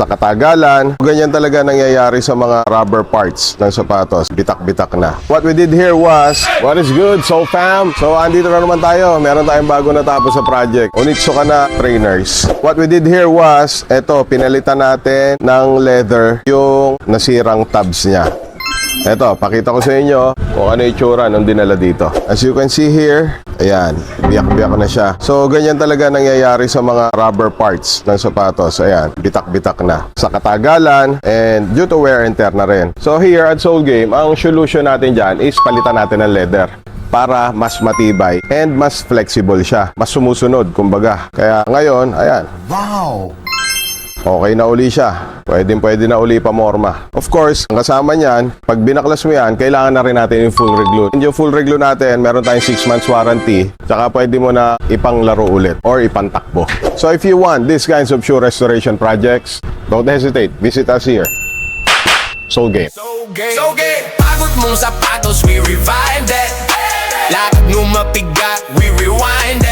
sa katagalan. Ganyan talaga nangyayari sa mga rubber parts ng sapatos. Bitak-bitak na. What we did here was, what is good, so fam? So, andito na naman tayo. Meron tayong bago natapos sa project. Onitsuka Trainers. What we did here was, eto, pinalitan natin ng leather yung nasirang tabs niya. Eto, pakita ko sa inyo kung ano yung itsura nung dinala dito. As you can see here, ayan, biyak-biyak na siya. So, ganyan talaga nangyayari sa mga rubber parts ng sapatos. Ayan, bitak-bitak na. Sa katagalan and due to wear and tear na rin. So, here at Soul Game, ang solution natin dyan is palitan natin ng leather para mas matibay and mas flexible siya. Mas sumusunod, kumbaga. Kaya ngayon, ayan. Wow! Okay na uli siya. Pwede na uli pamorma. Of course, ang kasama niyan, pag binaklas mo yan, kailangan na rin natin yung full reglue. And yung full reglue natin, meron tayong 6 months warranty. Tsaka pwede mo na ipanglaro ulit or ipantakbo. So if you want these kinds of shoe restoration projects, don't hesitate. Visit us here. Soul Game. So game. Pagod mong sapatos, we revive that. Lahat ng mapigat, we rewind that.